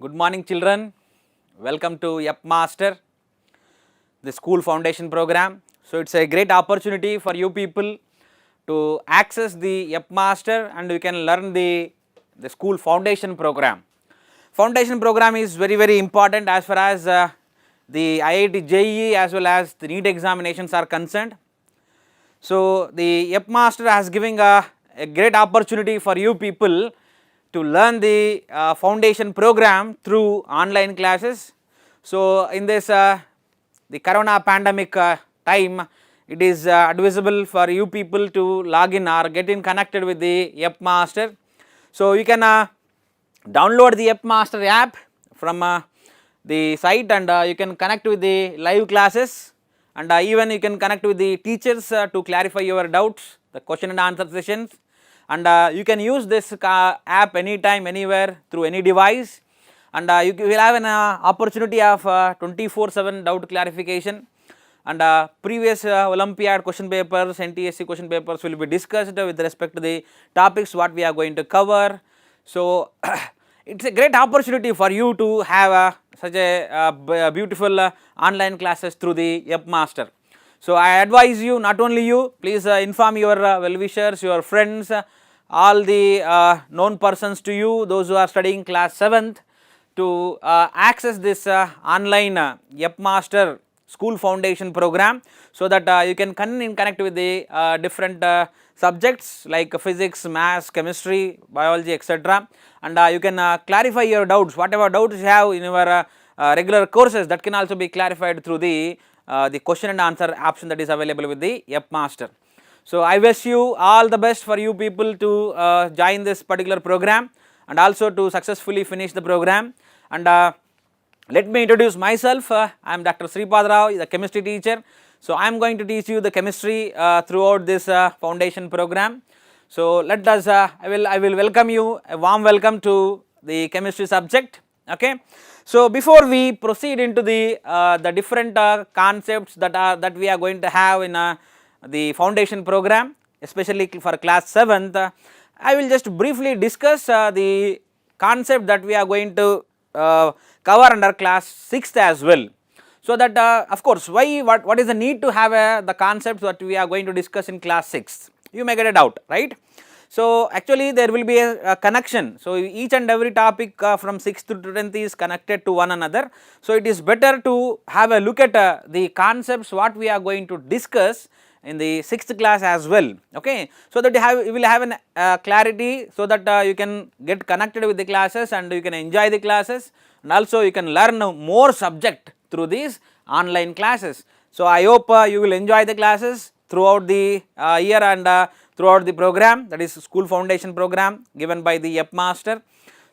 Good morning children, welcome to Yupp Master, the school foundation program. So it's a great opportunity for you people to access the Yupp Master and you can learn the school foundation program. Foundation program is very important as far as the IIT JEE as well as the NEET examinations are concerned. So the Yupp Master has given a great opportunity for you people to learn the foundation program through online classes. So in this the corona pandemic time, it is advisable for you people to log in or get in connected with the Yupp Master. So you can download the Yupp Master app from the site and you can connect with the live classes and even you can connect with the teachers to clarify your doubts, the question and answer sessions. And you can use this app anytime, anywhere, through any device, and you will have an opportunity of 24/7 doubt clarification, and previous Olympiad question papers, NTSC question papers will be discussed with respect to the topics what we are going to cover. So it's a great opportunity for you to have such a beautiful online classes through the Yupp Master. So I advise you, not only you, please inform your well-wishers, your friends, all the known persons to you, those who are studying class 7th, to access this online Yupp Master school foundation program, so that you can connect with the different subjects like physics, maths, chemistry, biology, etc. And you can clarify your doubts, whatever doubts you have in your regular courses, that can also be clarified through the question and answer option that is available with the Yupp Master. So I wish you all the best for you people to join this particular program and also to successfully finish the program. And let me introduce myself. I am Dr. Sripad Rao, the chemistry teacher. So I am going to teach you the chemistry throughout this foundation program. So let us, I will welcome you, a warm welcome to the chemistry subject. Okay. So before we proceed into the different concepts that we are going to have in the foundation program, especially for class 7th, I will just briefly discuss the concept that we are going to cover under class 6th as well. So that of course, what is the need to have the concepts that we are going to discuss in class 6th? You may get a doubt, right? So actually there will be a connection. So each and every topic from 6th to 10th is connected to one another. So it is better to have a look at the concepts what we are going to discuss in the 6th class as well. Okay, so that you will have an clarity, so that you can get connected with the classes and you can enjoy the classes, and also you can learn more subject through these online classes. So I hope you will enjoy the classes throughout the year and throughout the program, that is school foundation program given by the Yupp Master.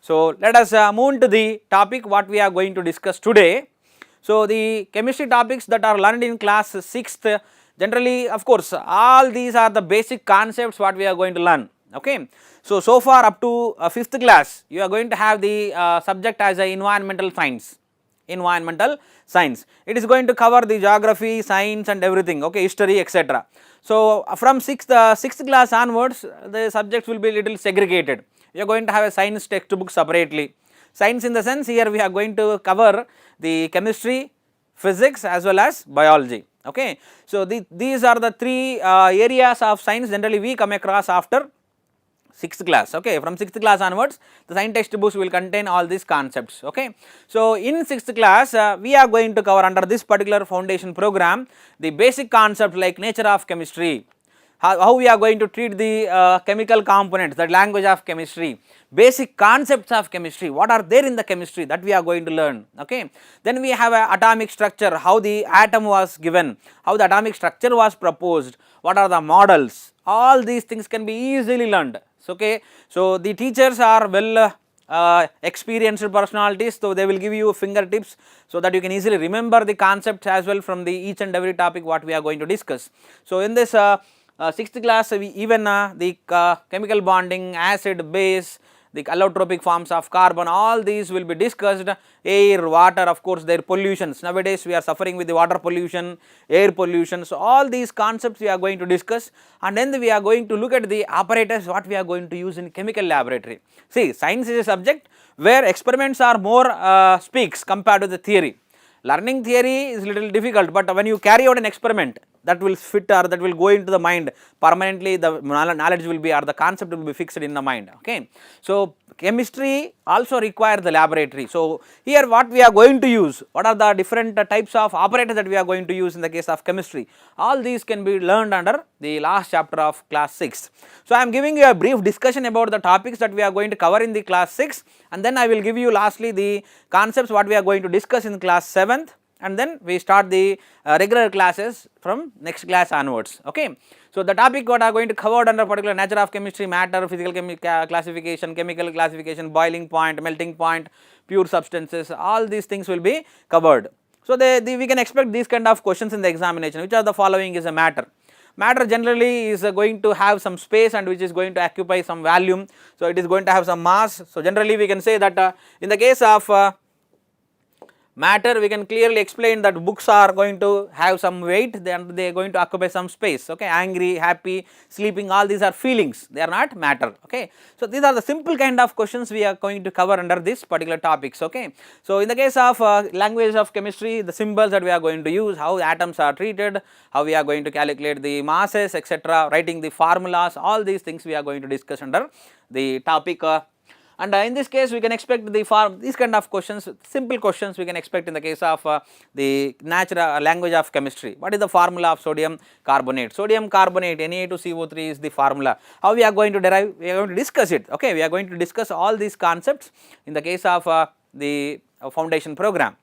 So let us move into the topic what we are going to discuss today. So the chemistry topics that are learned in class 6th, generally of course all these are the basic concepts what we are going to learn. Okay. So far up to 5th class you are going to have the subject as a environmental science. It is going to cover the geography, science and everything, okay, history, etc. So from 6th class onwards the subjects will be little segregated. We are going to have a science textbook separately. Science in the sense, here we are going to cover the chemistry, physics as well as biology. Okay. So these are the three areas of science generally we come across after 6th class. Okay, from 6th class onwards the science textbooks will contain all these concepts. Okay. So in 6th class we are going to cover under this particular foundation program the basic concept like nature of chemistry, how we are going to treat the chemical components, the language of chemistry, basic concepts of chemistry, what are there in the chemistry, that we are going to learn. Okay. Then we have a atomic structure, how the atom was given, how the atomic structure was proposed, what are the models, all these things can be easily learned. Okay. So the teachers are well experienced personalities, so they will give you fingertips so that you can easily remember the concepts as well from the each and every topic what we are going to discuss. So in this 6th class even the chemical bonding, acid, base, the allotropic forms of carbon, all these will be discussed, air, water, of course their pollutions. Nowadays we are suffering with the water pollution, air pollution, so all these concepts we are going to discuss, and then we are going to look at the apparatus what we are going to use in chemical laboratory. See, science is a subject where experiments are more speaks compared to the theory. Learning theory is little difficult, but when you carry out an experiment, that will fit or that will go into the mind permanently, the knowledge will be or the concept will be fixed in the mind. Okay. So, chemistry also requires the laboratory. So, here what we are going to use, what are the different types of apparatus that we are going to use in the case of chemistry, all these can be learned under the last chapter of class 6. So, I am giving you a brief discussion about the topics that we are going to cover in the class 6, and then I will give you lastly the concepts what we are going to discuss in class 7th, and then we start the regular classes from next class onwards. Okay. So, the topic what are going to cover under particular nature of chemistry, matter, physical classification, chemical classification, boiling point, melting point, pure substances, all these things will be covered. So, we can expect these kind of questions in the examination. Which of the following is a matter? Matter generally is going to have some space and which is going to occupy some volume. So, it is going to have some mass. So, generally we can say that in the case of matter, we can clearly explain that books are going to have some weight, then they are going to occupy some space. Okay, angry, happy, sleeping, all these are feelings, they are not matter. Okay, so these are the simple kind of questions we are going to cover under this particular topics. Okay, so in the case of language of chemistry, the symbols that we are going to use, how atoms are treated, how we are going to calculate the masses, etc., writing the formulas, all these things we are going to discuss under the topic. And in this case we can expect these kind of questions, simple questions we can expect in the case of the natural language of chemistry. What is the formula of sodium carbonate? Sodium carbonate Na2CO3 is the formula. How we are going to derive? We are going to discuss it. Okay, we are going to discuss all these concepts in the case of the foundation program.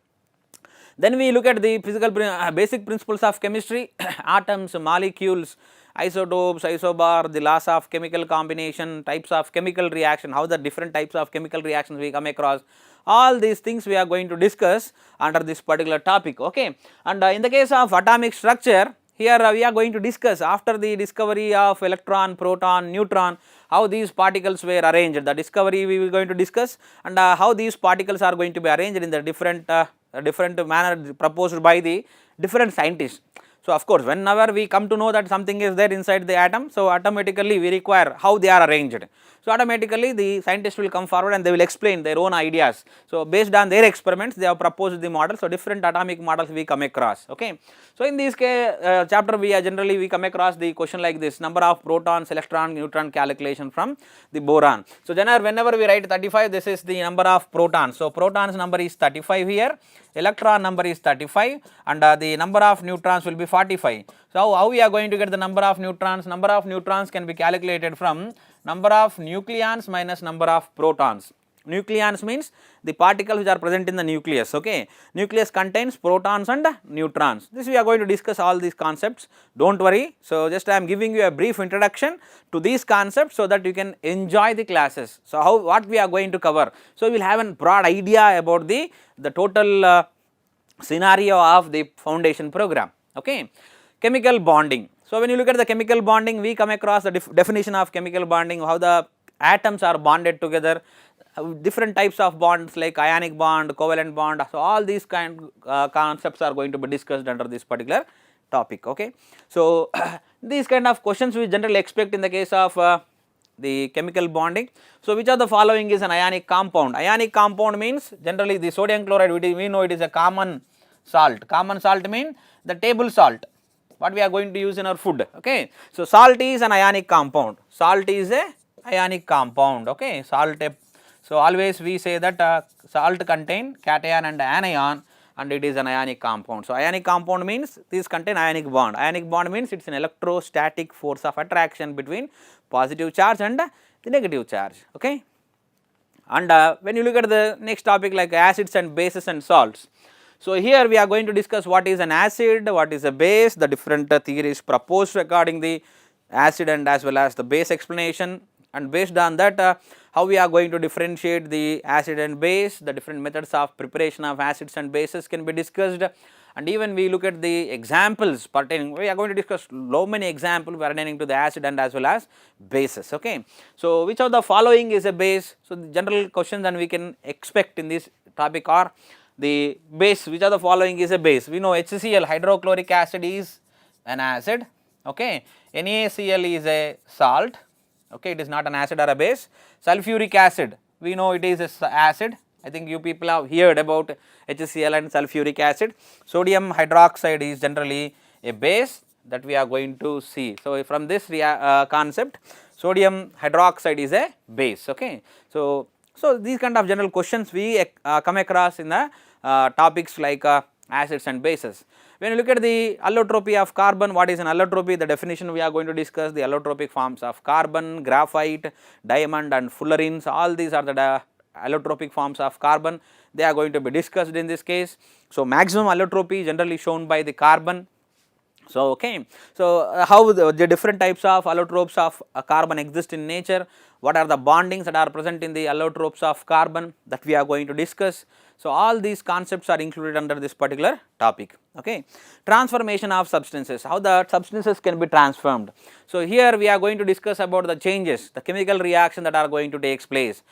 Then we look at the physical basic principles of chemistry, atoms, molecules, isotopes, isobar, the laws of chemical combination, types of chemical reaction, how the different types of chemical reactions we come across, all these things we are going to discuss under this particular topic. Okay. And in the case of atomic structure, here we are going to discuss after the discovery of electron, proton, neutron, how these particles were arranged. The discovery we will going to discuss, and how these particles are going to be arranged in the different manner proposed by the different scientists. So, of course, whenever we come to know that something is there inside the atom, so automatically we require how they are arranged. So, automatically the scientists will come forward and they will explain their own ideas. So, based on their experiments they have proposed the model. So, different atomic models we come across. Okay. So, in this chapter we are generally we come across the question like this: number of protons, electron, neutron calculation from the boron. So, whenever we write 35, this is the number of protons. So, protons number is 35 here, electron number is 35, and the number of neutrons will be 45. So, how we are going to get the number of neutrons? Number of neutrons can be calculated from number of nucleons minus number of protons. Nucleons means the particles which are present in the nucleus. Okay, nucleus contains protons and neutrons. This we are going to discuss all these concepts. Don't worry. So, just I am giving you a brief introduction to these concepts so that you can enjoy the classes. So, what we are going to cover? So, we will have a broad idea about the total scenario of the foundation program. Okay, chemical bonding. So, when you look at the chemical bonding, we come across the definition of chemical bonding, how the atoms are bonded together, different types of bonds like ionic bond, covalent bond. So, all these concepts are going to be discussed under this particular topic. Okay. So, these kind of questions we generally expect in the case of the chemical bonding. So, which of the following is an ionic compound? Ionic compound means generally the sodium chloride, we know it is a common salt. Common salt means the table salt, what we are going to use in our food. Okay. So, salt is an ionic compound. Salt is a ionic compound. Okay. Salt. So, always we say that salt contain cation and anion, and it is an ionic compound. So, ionic compound means these contain ionic bond. Ionic bond means it is an electrostatic force of attraction between positive charge and the negative charge. Okay. And when you look at the next topic like acids and bases and salts. So, here we are going to discuss what is an acid, what is a base, the different theories proposed regarding the acid and as well as the base explanation, and based on that how we are going to differentiate the acid and base, the different methods of preparation of acids and bases can be discussed, and even we look at the examples pertaining, we are going to discuss so many examples pertaining to the acid and as well as bases. Okay. So, which of the following is a base? So, the general questions and we can expect in this topic are the base, which of the following is a base? We know HCl, hydrochloric acid, is an acid, okay. NaCl is a salt, okay, it is not an acid or a base. Sulfuric acid, we know it is a acid, I think you people have heard about HCl and sulfuric acid. Sodium hydroxide is generally a base that we are going to see. So, from this concept, sodium hydroxide is a base, okay. So, these kind of general questions we come across in the topics like acids and bases. When you look at the allotropy of carbon, what is an allotropy? The definition we are going to discuss, the allotropic forms of carbon, graphite, diamond and fullerenes, all these are the allotropic forms of carbon, they are going to be discussed in this case. So, maximum allotropy generally shown by the carbon. So, okay. So, how the different types of allotropes of carbon exist in nature, what are the bondings that are present in the allotropes of carbon, that we are going to discuss. So, all these concepts are included under this particular topic. Okay. Transformation of substances, how the substances can be transformed. So, here we are going to discuss about the changes, the chemical reaction that are going to take place,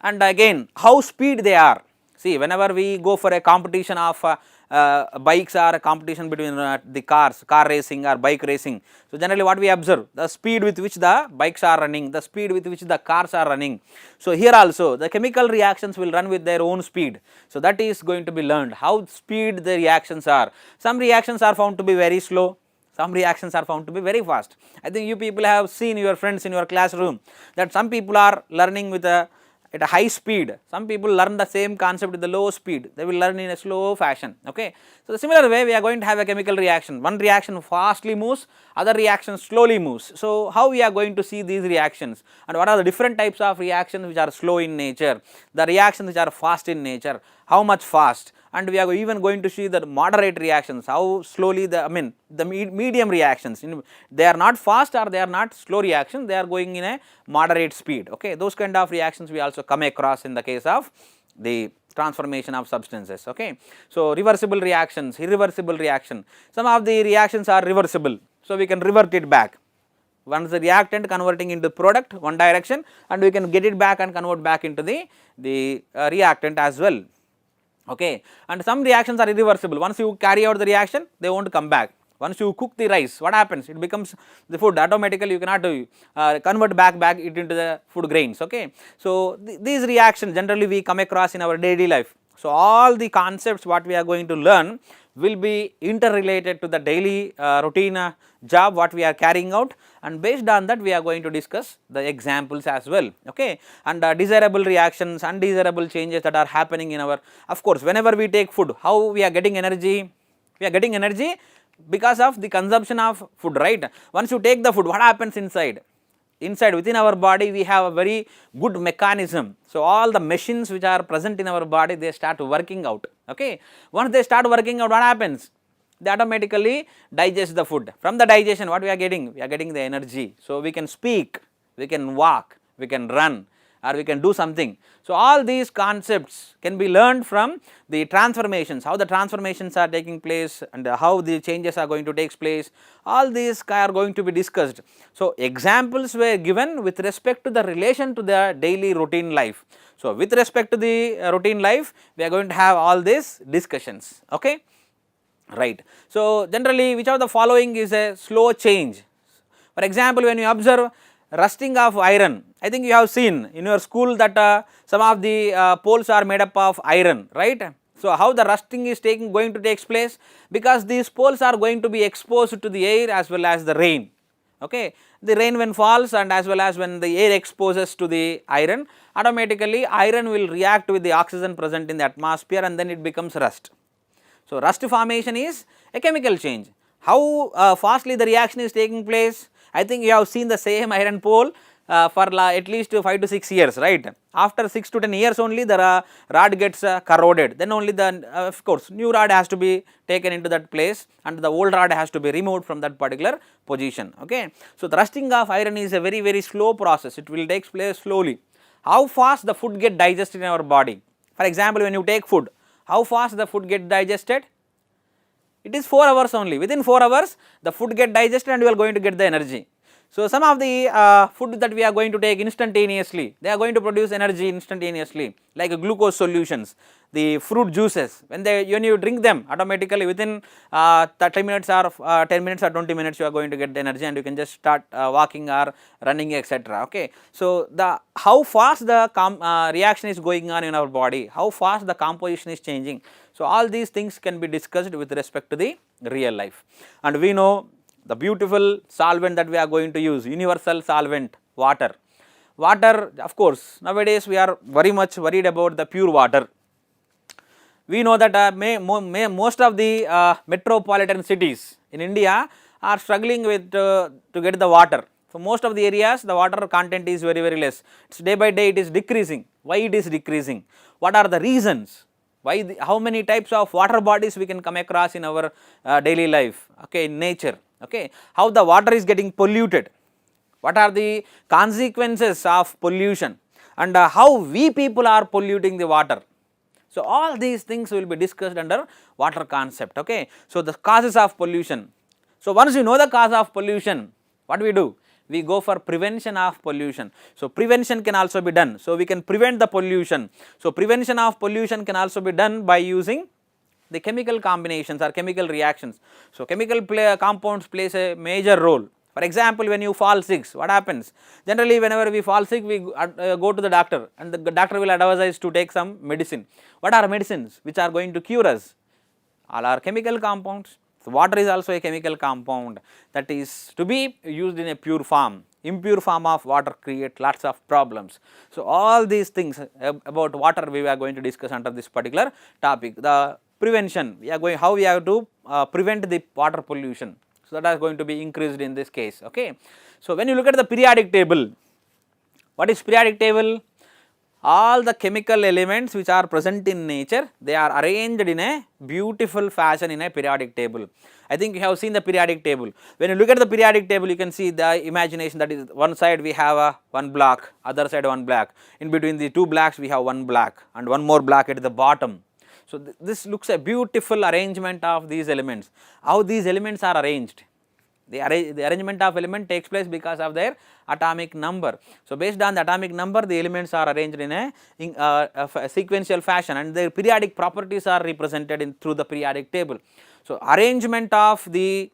and again how speed they are. See, whenever we go for a competition of bikes or a competition between the cars, car racing or bike racing. So, generally what we observe, the speed with which the bikes are running, the speed with which the cars are running. So, here also the chemical reactions will run with their own speed. So, that is going to be learned, how speed the reactions are. Some reactions are found to be very slow, some reactions are found to be very fast. I think you people have seen your friends in your classroom that some people are learning with at a high speed, some people learn the same concept with the low speed, they will learn in a slow fashion. Okay. So, the similar way we are going to have a chemical reaction, one reaction fastly moves, other reaction slowly moves. So, how we are going to see these reactions and what are the different types of reactions which are slow in nature, the reactions which are fast in nature, how much fast, and we are even going to see the moderate reactions, how slowly the medium reactions, they are not fast or they are not slow reactions, they are going in a moderate speed. Okay. Those kind of reactions we also come across in the case of the transformation of substances. Okay. So, reversible reactions, irreversible reaction, some of the reactions are reversible. So, we can revert it back. Once the reactant converting into product one direction, and we can get it back and convert back into the reactant as well. Okay. And some reactions are irreversible, once you carry out the reaction they will not come back. Once you cook the rice, what happens? It becomes the food, automatically you cannot convert back it into the food grains. Okay. So, these reactions generally we come across in our daily life. So, all the concepts what we are going to learn will be interrelated to the daily routine job what we are carrying out, and based on that we are going to discuss the examples as well. Okay. And desirable reactions, undesirable changes that are happening in our, of course, whenever we take food, how we are getting energy? We are getting energy because of the consumption of food, right? Once you take the food, what happens inside? Inside within our body we have a very good mechanism. So, all the machines which are present in our body, they start working out. Okay. Once they start working out, what happens? They automatically digest the food. From the digestion what we are getting? We are getting the energy. So, we can speak, we can walk, we can run, or we can do something. So, all these concepts can be learned from the transformations, how the transformations are taking place and how the changes are going to take place, all these are going to be discussed. So, examples were given with respect to the relation to the daily routine life. So, with respect to the routine life we are going to have all these discussions. Okay. Right. So, generally which of the following is a slow change? For example, when you observe rusting of iron, I think you have seen in your school that some of the poles are made up of iron, right. So, how the rusting is going to take place? Because these poles are going to be exposed to the air as well as the rain. Okay. The rain when falls and as well as when the air exposes to the iron, automatically iron will react with the oxygen present in the atmosphere and then it becomes rust. So, rust formation is a chemical change. How fastly the reaction is taking place? I think you have seen the same iron pole for at least 5 to 6 years, right. After 6 to 10 years only the rod gets corroded, then only the of course new rod has to be taken into that place and the old rod has to be removed from that particular position. Okay. So, the rusting of iron is a very slow process, it will take place slowly. how fast the food get digested in our body. For example, when you take food, how fast the food get digested? It is 4 hours only. Within 4 hours, the food get digested and you are going to get the energy. So, some of the food that we are going to take instantaneously, they are going to produce energy instantaneously, like glucose solutions, the fruit juices. When you drink them, automatically within 30 minutes or 10 minutes or 20 minutes, you are going to get the energy, and you can just start walking or running, etc. Okay. So, how fast the reaction is going on in our body, how fast the composition is changing. So, all these things can be discussed with respect to the real life, and we know the beautiful solvent that we are going to use, universal solvent, water. Water, of course, nowadays we are very much worried about the pure water. We know that most of the metropolitan cities in India are struggling with to get the water. So, most of the areas the water content is very less. It's day by day it is decreasing. Why it is decreasing? What are the reasons? Why? How many types of water bodies we can come across in our daily life? Okay, in nature. Okay, how the water is getting polluted, what are the consequences of pollution, and how we people are polluting the water. So, all these things will be discussed under water concept. Okay. So, the causes of pollution. So, once you know the cause of pollution, what we do? We go for prevention of pollution. So, prevention can also be done. So, we can prevent the pollution. So, prevention of pollution can also be done by using the chemical combinations or chemical reactions. So, chemical compounds plays a major role. For example, when you fall sick, what happens? Generally, whenever we fall sick, we go to the doctor, and the doctor will advise us to take some medicine. What are medicines which are going to cure us? All are chemical compounds. So, water is also a chemical compound that is to be used in a pure form. Impure form of water create lots of problems. So, all these things about water we are going to discuss under this particular topic. The prevention, we are going, how we have to prevent the water pollution. So, that is going to be increased in this case. Okay. So, when you look at the periodic table, what is periodic table? All the chemical elements which are present in nature, they are arranged in a beautiful fashion in a periodic table. I think you have seen the periodic table. When you look at the periodic table, you can see the imagination, that is one side we have one black, other side one black. In between the two blacks we have one black and one more black at the bottom. So, this looks a beautiful arrangement of these elements. How these elements are arranged? The arrangement of element takes place because of their atomic number. So, based on the atomic number, the elements are arranged in a sequential fashion, and their periodic properties are represented through the periodic table. So, arrangement of the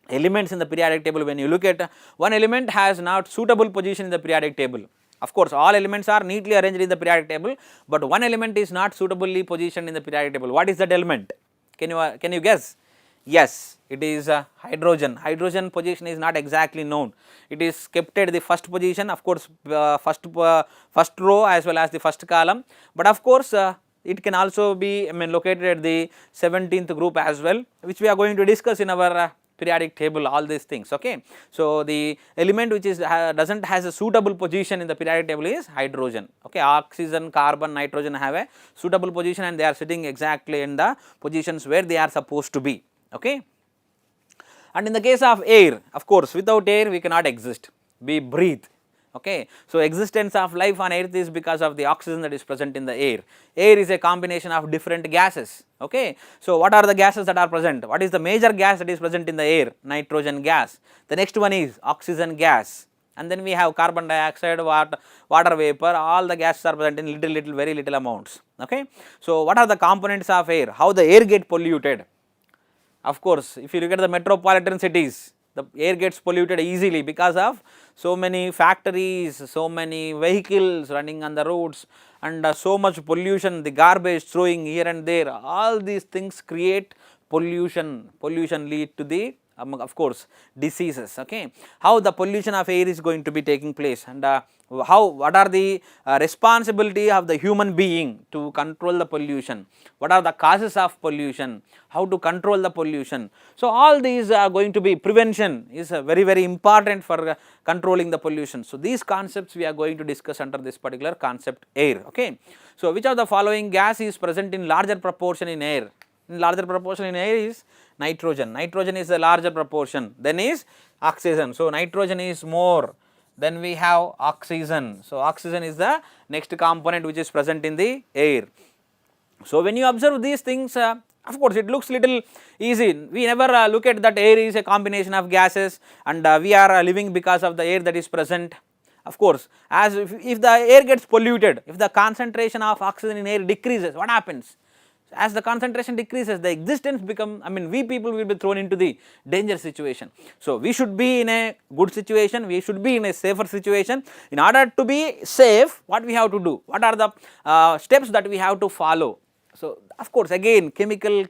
elements in the periodic table, when you look at one element has not suitable position in the periodic table. Of course, all elements are neatly arranged in the periodic table, but one element is not suitably positioned in the periodic table. What is that element? Can you guess? Yes, it is hydrogen. Hydrogen position is not exactly known. It is kept at the first position, of course, first row as well as the first column, but of course, it can also be located at the 17th group as well, which we are going to discuss in our periodic table, all these things. Okay. So, the element which is does not has a suitable position in the periodic table is hydrogen. Okay. Oxygen, carbon, nitrogen have a suitable position, and they are sitting exactly in the positions where they are supposed to be. Okay. And in the case of air, of course, without air we cannot exist, we breathe. Okay. So, existence of life on earth is because of the oxygen that is present in the air. Air is a combination of different gases. Okay. So, what are the gases that are present? What is the major gas that is present in the air? Nitrogen gas. The next one is oxygen gas, and then we have carbon dioxide, water vapor, all the gases are present in very little amounts. Okay. So, what are the components of air? How the air get polluted? Of course, if you look at the metropolitan cities, the air gets polluted easily because of so many factories, so many vehicles running on the roads, and so much pollution, the garbage throwing here and there, all these things create pollution. Pollution lead to the of course diseases. Okay. How the pollution of air is going to be taking place, and what are the responsibility of the human being to control the pollution, what are the causes of pollution, how to control the pollution. So, all these are going to be, prevention is very important for controlling the pollution. So, these concepts we are going to discuss under this particular concept air. Okay. So, which of the following gas is present in larger proportion in air? In larger proportion in air is nitrogen. Nitrogen is a larger proportion, then is oxygen. So, nitrogen is more then we have oxygen. So oxygen is the next component which is present in the air. So when you observe these things, of course it looks little easy. We never look at that air is a combination of gases, and we are living because of the air that is present. Of course, as if the air gets polluted, if the concentration of oxygen in air decreases, what happens? As the concentration decreases, the existence become, we people will be thrown into the danger situation. So we should be in a good situation, we should be in a safer situation. In order to be safe, what we have to do? What are the steps that we have to follow? So of course, again, chemical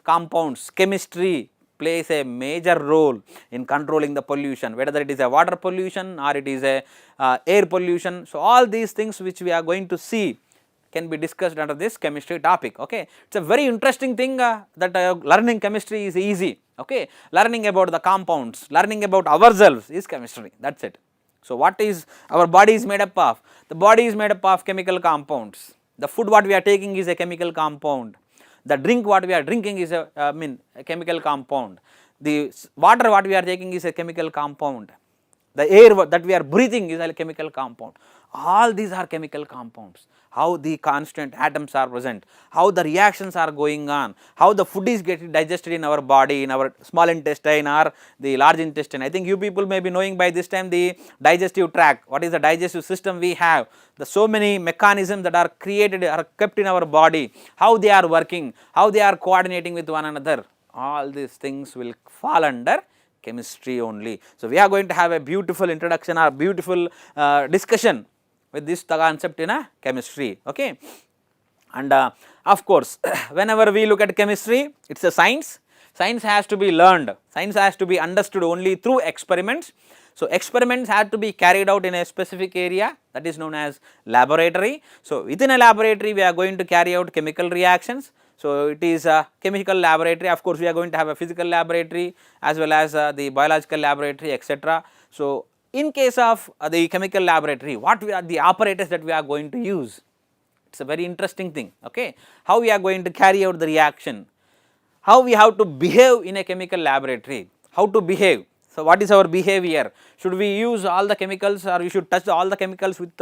compounds, chemistry plays a major role in controlling the pollution, whether it is a water pollution or it is a air pollution. So all these things which we are going to see can be discussed under this chemistry topic. Okay, it's a very interesting thing that learning chemistry is easy. Okay, learning about the compounds, learning about ourselves is chemistry. That's it. So what is our body is made up of? The body is made up of chemical compounds. The food what we are taking is a chemical compound. The drink what we are drinking is a chemical compound. The water what we are taking is a chemical compound. The air that we are breathing is a chemical compound. All these are chemical compounds. How the constant atoms are present, how the reactions are going on, how the food is getting digested in our body, in our small intestine or the large intestine. I think you people may be knowing by this time the digestive tract. What is the digestive system we have? The so many mechanisms that are created are kept in our body, how they are working, how they are coordinating with one another. All these things will fall under chemistry only. So we are going to have a beautiful introduction or beautiful discussion with this concept in a chemistry. Okay, and of course whenever we look at chemistry, it's a science. Science has to be learned, science has to be understood only through experiments. So experiments have to be carried out in a specific area, that is known as laboratory. So within a laboratory we are going to carry out chemical reactions. So it is a chemical laboratory. Of course we are going to have a physical laboratory as well as the biological laboratory, etc. So in case of the chemical laboratory, what we are the operators that we are going to use? It's a very interesting thing. Okay, how we are going to carry out the reaction, how we have to behave in a chemical laboratory, how to behave. So what is our behavior? Should we use all the chemicals, or we should touch all the chemicals with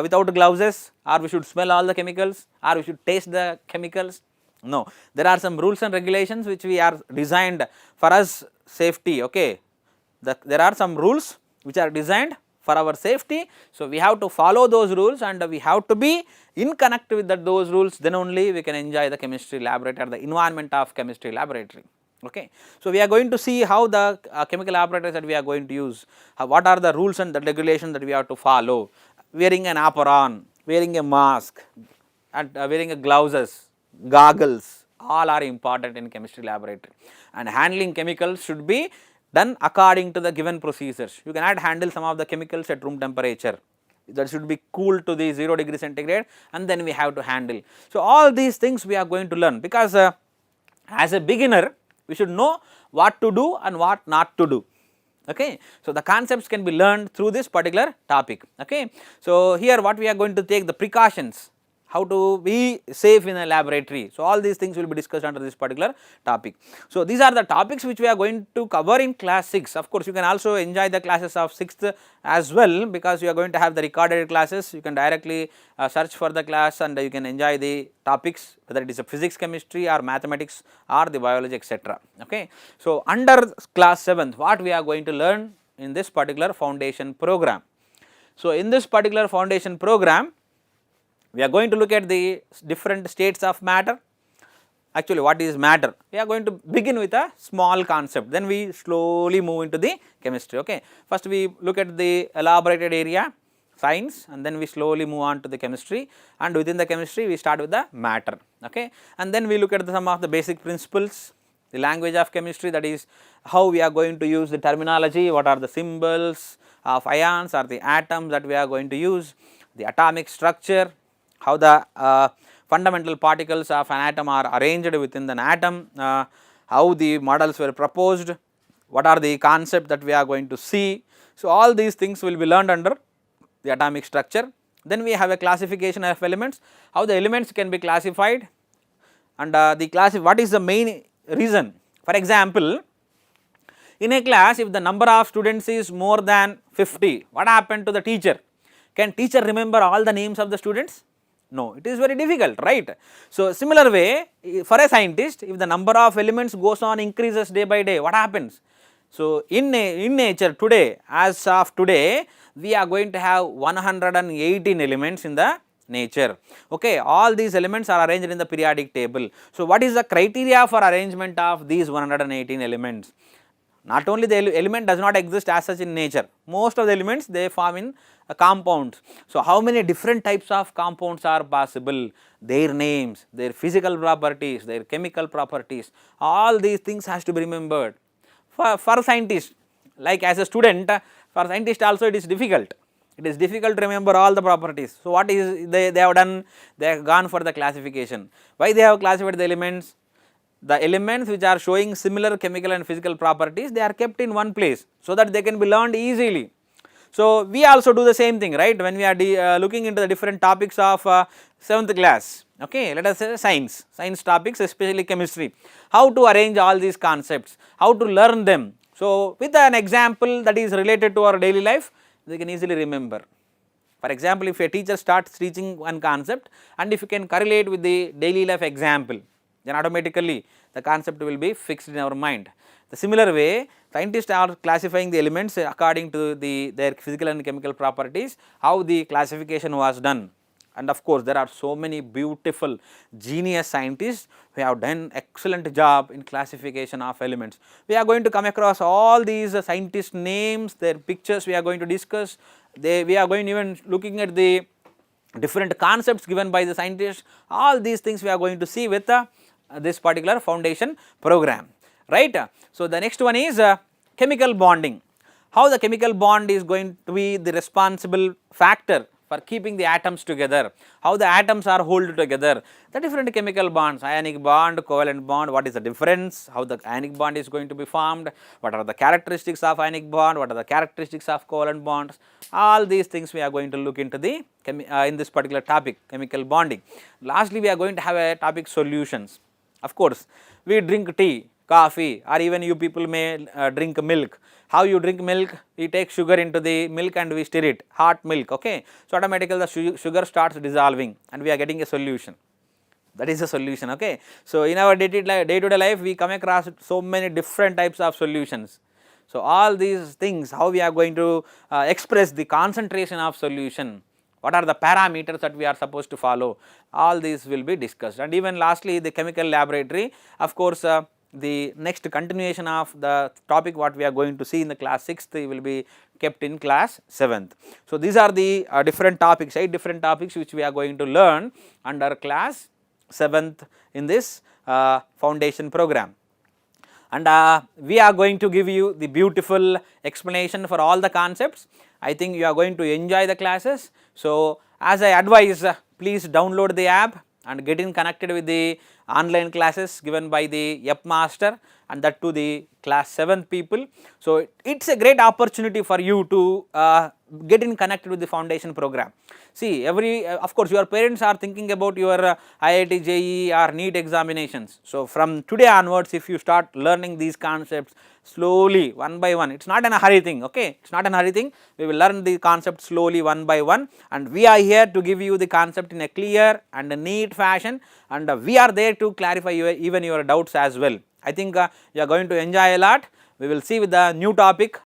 without gloves, or we should smell all the chemicals, or we should taste the chemicals? No, there are some rules and regulations which we are designed for us safety. Okay, there are some rules which are designed for our safety. So we have to follow those rules and we have to be in connect with those rules, then only we can enjoy the chemistry laboratory or the environment of chemistry laboratory. Okay, so we are going to see how the chemical apparatus that we are going to use, what are the rules and the regulations that we have to follow, wearing an apron, wearing a mask and wearing a gloves, goggles, all are important in chemistry laboratory, and handling chemicals should be done according to the given procedures. You cannot handle some of the chemicals at room temperature, that should be cooled to the 0 degree centigrade and then we have to handle. So all these things we are going to learn, because as a beginner we should know what to do and what not to do. Okay, so the concepts can be learned through this particular topic. Okay, so here what we are going to take the precautions, how to be safe in a laboratory. So all these things will be discussed under this particular topic. So these are the topics which we are going to cover in class 6. Of course you can also enjoy the classes of 6th as well, because you are going to have the recorded classes. You can directly search for the class and you can enjoy the topics, whether it is a physics, chemistry or mathematics or the biology, etc. Okay, so under class 7th what we are going to learn in this particular foundation program. So in this particular foundation program we are going to look at the different states of matter. Actually what is matter? We are going to begin with a small concept, then we slowly move into the chemistry. Okay, first we look at the elaborated area, science, and then we slowly move on to the chemistry, and within the chemistry we start with the matter. Okay, and then we look at some of the basic principles, the language of chemistry, that is how we are going to use the terminology, what are the symbols of ions or the atoms that we are going to use, the atomic structure, how the fundamental particles of an atom are arranged within an atom, how the models were proposed, what are the concepts that we are going to see. So all these things will be learned under the atomic structure. Then we have a classification of elements, how the elements can be classified, and what is the main reason. For example, In a class, if the number of students is more than 50, what happened to the teacher? Can teacher remember all the names of the students? No, it is very difficult, right? So, similar way, for a scientist, if the number of elements goes on increases day by day, what happens? So, in nature today, as of today, we are going to have 118 elements in the nature. Okay, all these elements are arranged in the periodic table. So, what is the criteria for arrangement of these 118 elements? Not only the element does not exist as such in nature, most of the elements they form in compounds. So, how many different types of compounds are possible, their names, their physical properties, their chemical properties, all these things has to be remembered. For scientists, like as a student, for scientist also it is difficult. It is difficult to remember all the properties. So, what is they have done? They have gone for the classification. Why they have classified the elements? The elements which are showing similar chemical and physical properties, they are kept in one place so that they can be learned easily. So, we also do the same thing, right, when we are looking into the different topics of 7th class, okay, let us say science topics, especially chemistry, how to arrange all these concepts, how to learn them. So, with an example that is related to our daily life, they can easily remember. For example, if a teacher starts teaching one concept and if you can correlate with the daily life example, then automatically the concept will be fixed in our mind. The similar way, scientists are classifying the elements according to their physical and chemical properties, how the classification was done. And of course, there are so many beautiful genius scientists who have done excellent job in classification of elements. We are going to come across all these scientist names, their pictures we are going to discuss. We are going even looking at the different concepts given by the scientists. All these things we are going to see with this particular foundation program, right. So, the next one is chemical bonding. How the chemical bond is going to be the responsible factor for keeping the atoms together, how the atoms are held together, the different chemical bonds, ionic bond, covalent bond, what is the difference, how the ionic bond is going to be formed, what are the characteristics of ionic bond, what are the characteristics of covalent bonds, all these things we are going to look into the in this particular topic, chemical bonding. Lastly, we are going to have a topic solutions. Of course, we drink tea, coffee, or even you people may drink milk. How you drink milk? We take sugar into the milk and we stir it, hot milk, okay. So, automatically the sugar starts dissolving and we are getting a solution. That is a solution, okay. So, in our day-to-day life, we come across so many different types of solutions. So, all these things, how we are going to express the concentration of solution, what are the parameters that we are supposed to follow, all these will be discussed. And even lastly, the chemical laboratory, of course, the next continuation of the topic what we are going to see in the class 6th will be kept in class 7th. So, these are the different topics, 8 different topics which we are going to learn under class 7th in this foundation program. And we are going to give you the beautiful explanation for all the concepts. I think you are going to enjoy the classes. So, as I advise, please download the app and get in connected with the online classes given by the Yupp Master, and that to the class 7th people. So, it is a great opportunity for you to get in connected with the foundation program. See, of course, your parents are thinking about your IIT, JEE or NEET examinations. So, from today onwards, if you start learning these concepts slowly, one by one, it is not in a hurry thing, okay, it is not in a hurry thing, we will learn the concept slowly one by one, and we are here to give you the concept in a clear and a neat fashion, and we are there to clarify even your doubts as well. I think you are going to enjoy a lot. We will see with the new topic